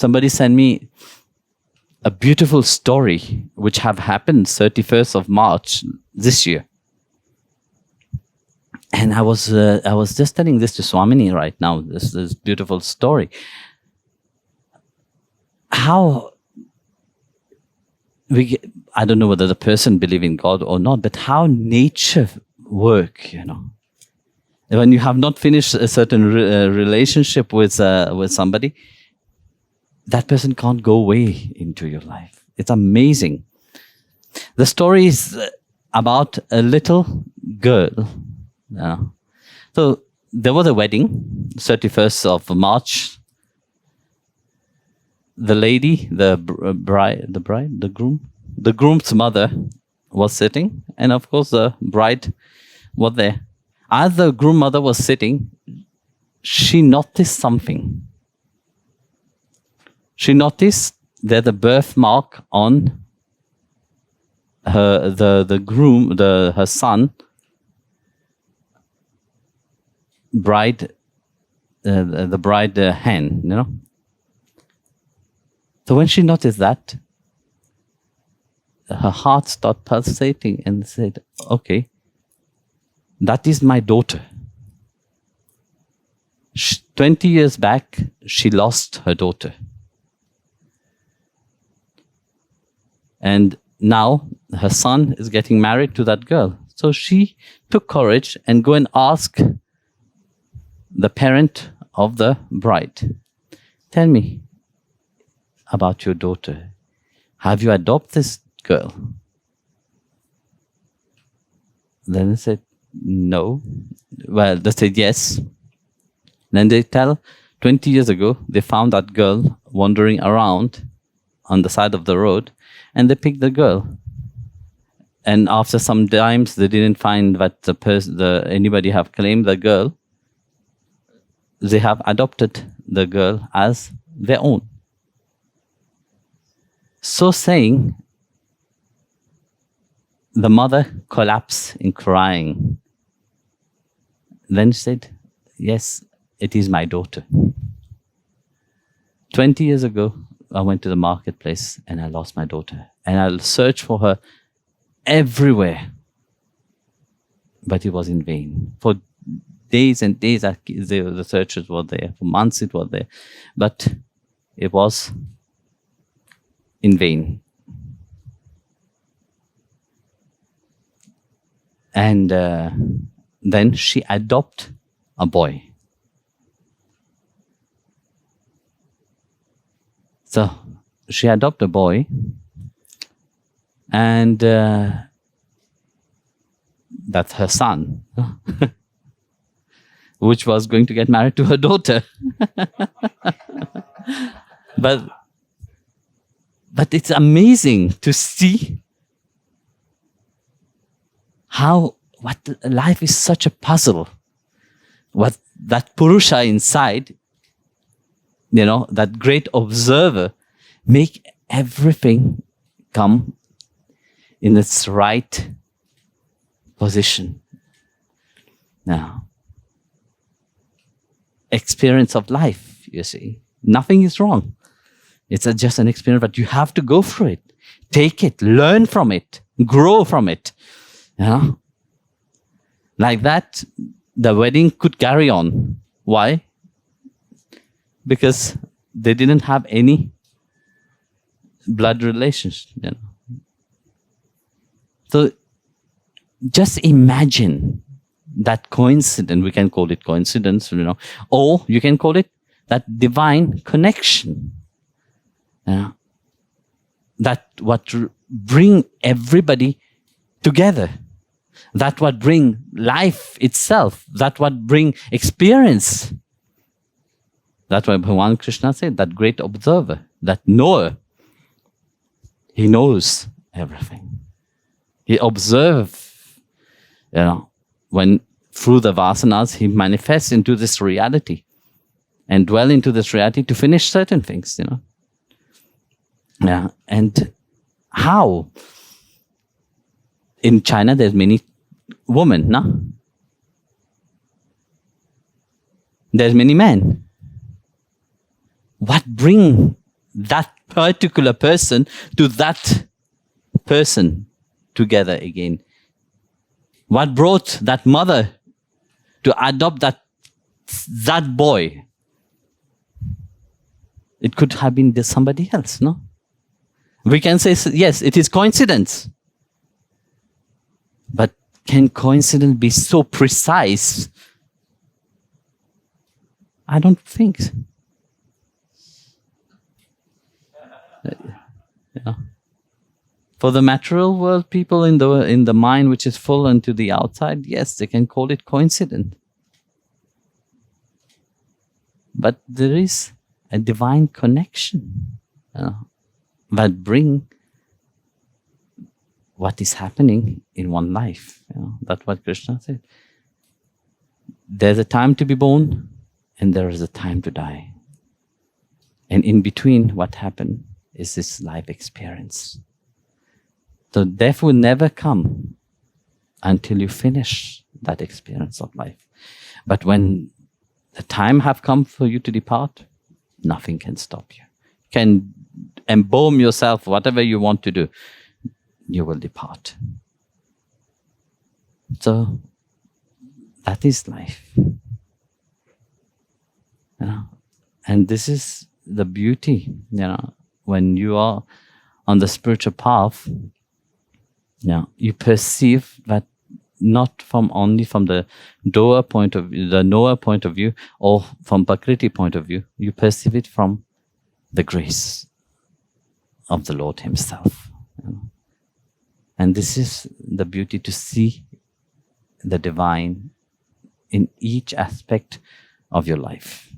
somebody sent me a beautiful story which have happened 31st of March this year. And I was just telling this to Swamini right now, this beautiful story. How I don't know whether the person believe in God or not, but how nature work, When you have not finished a certain relationship with somebody, that person can't go away into your life. It's amazing. The story is about a little girl. So there was a wedding, 31st of March. The lady, the groom's mother was sitting, and of course the bride was there. As the groom mother was sitting, she noticed something. She noticed there's a birthmark on her son, bride, the bride hand, So when she noticed that, her heart started pulsating and said, okay, that is my daughter. 20 years back, she lost her daughter. And now her son is getting married to that girl. So she took courage and go and ask the parent of the bride, tell me about your daughter. Have you adopted this girl? Then they said, no. Well, they said yes. Then they tell, 20 years ago, they found that girl wandering around on the side of the road, and they picked the girl. And after some times, they didn't find that anybody have claimed the girl. They have adopted the girl as their own. So saying, the mother collapsed in crying. Then she said, yes, it is my daughter. 20 years ago, I went to the marketplace and I lost my daughter. And I searched for her everywhere. But it was in vain. For days and days, the searches were there. For months it was there. But it was in vain. And then she adopted a boy. So she adopted a boy, and that's her son, which was going to get married to her daughter. But it's amazing to see what life is such a puzzle. What that Purusha inside, that great observer, make everything come in its right position. Now, experience of life, you see. Nothing is wrong. It's just an experience, but you have to go through it. Take it, learn from it, grow from it. Like that, the wedding could carry on. Why? Because they didn't have any blood relations. So just imagine that coincidence. We can call it coincidence, or you can call it that divine connection. That what bring everybody together. That what bring life itself. That what bring experience. That's why Bhagavan Krishna said, that great observer, that knower, he knows everything. He observes, when through the vasanas, he manifests into this reality and dwell into this reality to finish certain things, Yeah. And how? In China, there's many women, no? There's many men. What bring that particular person to that person together again? What brought that mother to adopt that boy? It could have been somebody else, no? We can say, yes, it is coincidence. But can coincidence be so precise? I don't think so. Yeah. For the material world, people in the mind which is full and to the outside, yes, they can call it coincident. But there is a divine connection that bring what is happening in one life. That's what Krishna said. There's a time to be born and there is a time to die. And in between, what happened is this life experience. So death will never come until you finish that experience of life. But when the time have come for you to depart, nothing can stop you. You can embalm yourself, whatever you want to do, you will depart. So that is life. And this is the beauty, when you are on the spiritual path, you perceive that not only from the knower point of view, or from Prakriti point of view, you perceive it from the grace of the Lord Himself. And this is the beauty, to see the divine in each aspect of your life.